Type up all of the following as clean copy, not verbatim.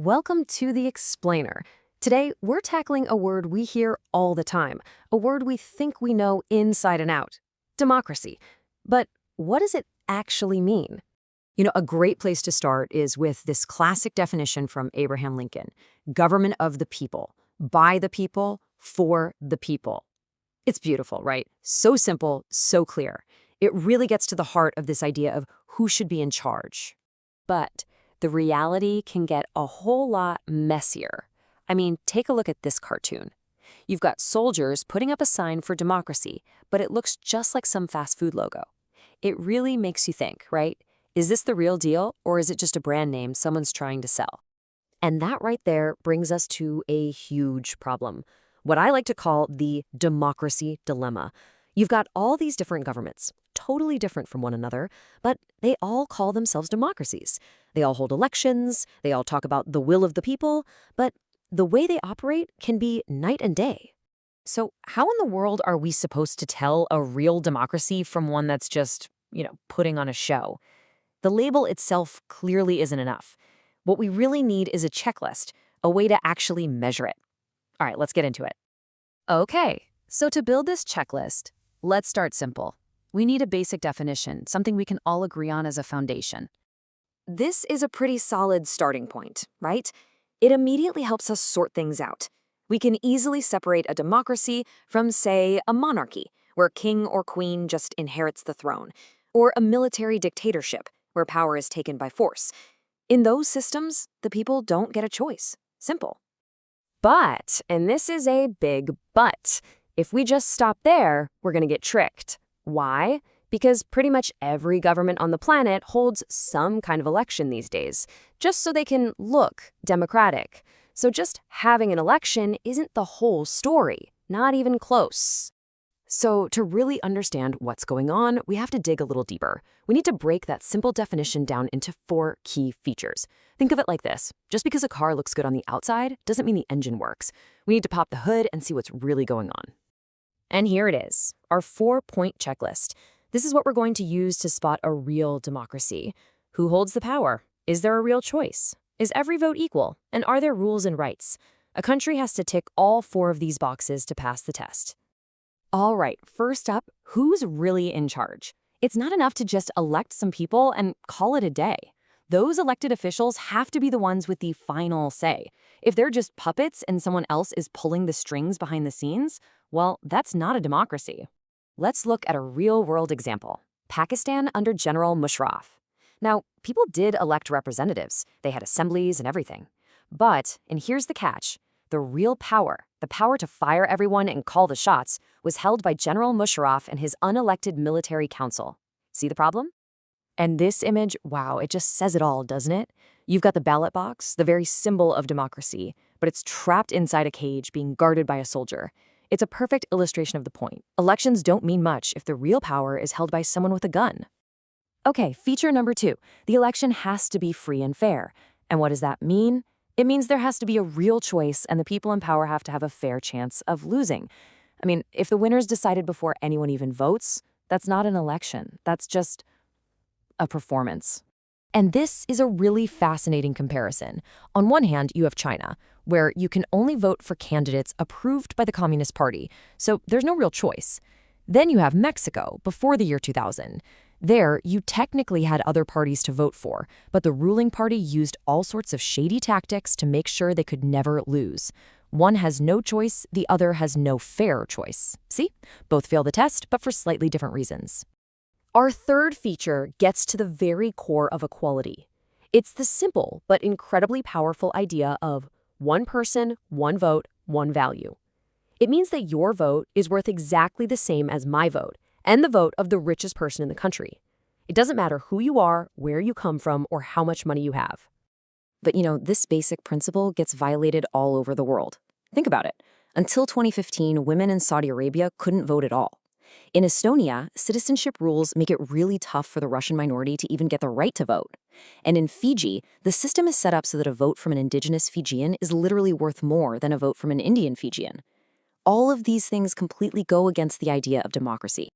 Welcome to The Explainer. Today, we're tackling a word we hear all the time, a word we think we know inside and out: democracy. But what does it actually mean? A great place to start is with this classic definition from Abraham Lincoln: government of the people, by the people, for the people. It's beautiful, right? So simple, so clear. It really gets to the heart of this idea of who should be in charge. But the reality can get a whole lot messier. I mean, take a look at this cartoon. You've got soldiers putting up a sign for democracy, but it looks just like some fast food logo. It really makes you think, right? Is this the real deal, or is it just a brand name someone's trying to sell? And that right there brings us to a huge problem, what I like to call the democracy dilemma. You've got all these different governments, totally different from one another, but they all call themselves democracies. They all hold elections, they all talk about the will of the people, but the way they operate can be night and day. So how in the world are we supposed to tell a real democracy from one that's just, putting on a show? The label itself clearly isn't enough. What we really need is a checklist, a way to actually measure it. All right, let's get into it. Okay, so to build this checklist, let's start simple. We need a basic definition, something we can all agree on as a foundation. This is a pretty solid starting point, right? It immediately helps us sort things out. We can easily separate a democracy from, say, a monarchy, where king or queen just inherits the throne, or a military dictatorship, where power is taken by force. In those systems, the people don't get a choice. Simple. But, and this is a big but, if we just stop there, we're going to get tricked. Why? Because pretty much every government on the planet holds some kind of election these days, just so they can look democratic. So just having an election isn't the whole story, not even close. So to really understand what's going on, we have to dig a little deeper. We need to break that simple definition down into 4 key features. Think of it like this: just because a car looks good on the outside doesn't mean the engine works. We need to pop the hood and see what's really going on. And here it is, our 4-point checklist. This is what we're going to use to spot a real democracy. Who holds the power? Is there a real choice? Is every vote equal? And are there rules and rights? A country has to tick all 4 of these boxes to pass the test. All right, first up, who's really in charge? It's not enough to just elect some people and call it a day. Those elected officials have to be the ones with the final say. If they're just puppets and someone else is pulling the strings behind the scenes, well, that's not a democracy. Let's look at a real-world example: Pakistan under General Musharraf. Now, people did elect representatives. They had assemblies and everything. But, and here's the catch, the real power, the power to fire everyone and call the shots, was held by General Musharraf and his unelected military council. See the problem? And this image, wow, it just says it all, doesn't it? You've got the ballot box, the very symbol of democracy, but it's trapped inside a cage being guarded by a soldier. It's a perfect illustration of the point. Elections don't mean much if the real power is held by someone with a gun. Okay, feature number 2. The election has to be free and fair. And what does that mean? It means there has to be a real choice, and the people in power have to have a fair chance of losing. I mean, if the winner's decided before anyone even votes, that's not an election. That's just a performance. And this is a really fascinating comparison. On one hand, you have China, where you can only vote for candidates approved by the Communist Party, so there's no real choice. Then you have Mexico, before the year 2000. There, you technically had other parties to vote for, but the ruling party used all sorts of shady tactics to make sure they could never lose. One has no choice, the other has no fair choice. See? Both fail the test, but for slightly different reasons. Our third feature gets to the very core of equality. It's the simple but incredibly powerful idea of one person, one vote, one value. It means that your vote is worth exactly the same as my vote and the vote of the richest person in the country. It doesn't matter who you are, where you come from, or how much money you have. But this basic principle gets violated all over the world. Think about it. Until 2015, women in Saudi Arabia couldn't vote at all. In Estonia, citizenship rules make it really tough for the Russian minority to even get the right to vote. And in Fiji, the system is set up so that a vote from an indigenous Fijian is literally worth more than a vote from an Indian Fijian. All of these things completely go against the idea of democracy.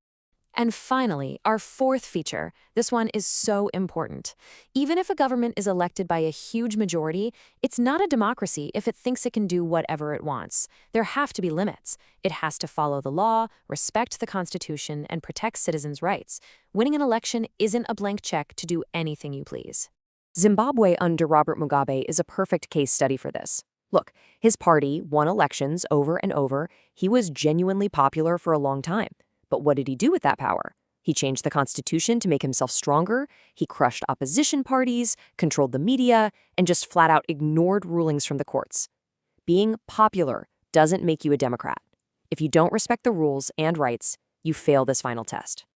And finally, our fourth feature. This one is so important. Even if a government is elected by a huge majority, it's not a democracy if it thinks it can do whatever it wants. There have to be limits. It has to follow the law, respect the Constitution, and protect citizens' rights. Winning an election isn't a blank check to do anything you please. Zimbabwe under Robert Mugabe is a perfect case study for this. Look, his party won elections over and over. He was genuinely popular for a long time. But what did he do with that power? He changed the constitution to make himself stronger, he crushed opposition parties, controlled the media, and just flat out ignored rulings from the courts. Being popular doesn't make you a Democrat. If you don't respect the rules and rights, you fail this final test.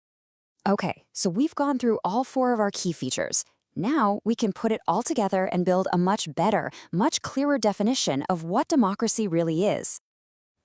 Okay, so we've gone through all four of our key features. Now we can put it all together and build a much better, much clearer definition of what democracy really is.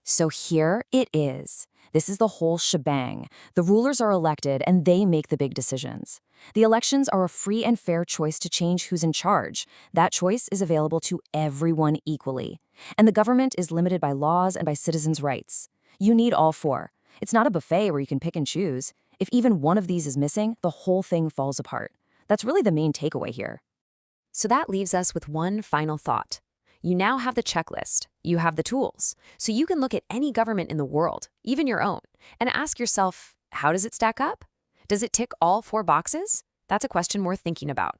So here it is. This is the whole shebang. The rulers are elected and they make the big decisions. The elections are a free and fair choice to change who's in charge. That choice is available to everyone equally. And the government is limited by laws and by citizens' rights. You need all four. It's not a buffet where you can pick and choose. If even one of these is missing, the whole thing falls apart. That's really the main takeaway here. So that leaves us with one final thought. You now have the checklist, you have the tools, so you can look at any government in the world, even your own, and ask yourself, how does it stack up? Does it tick all four boxes? That's a question worth thinking about.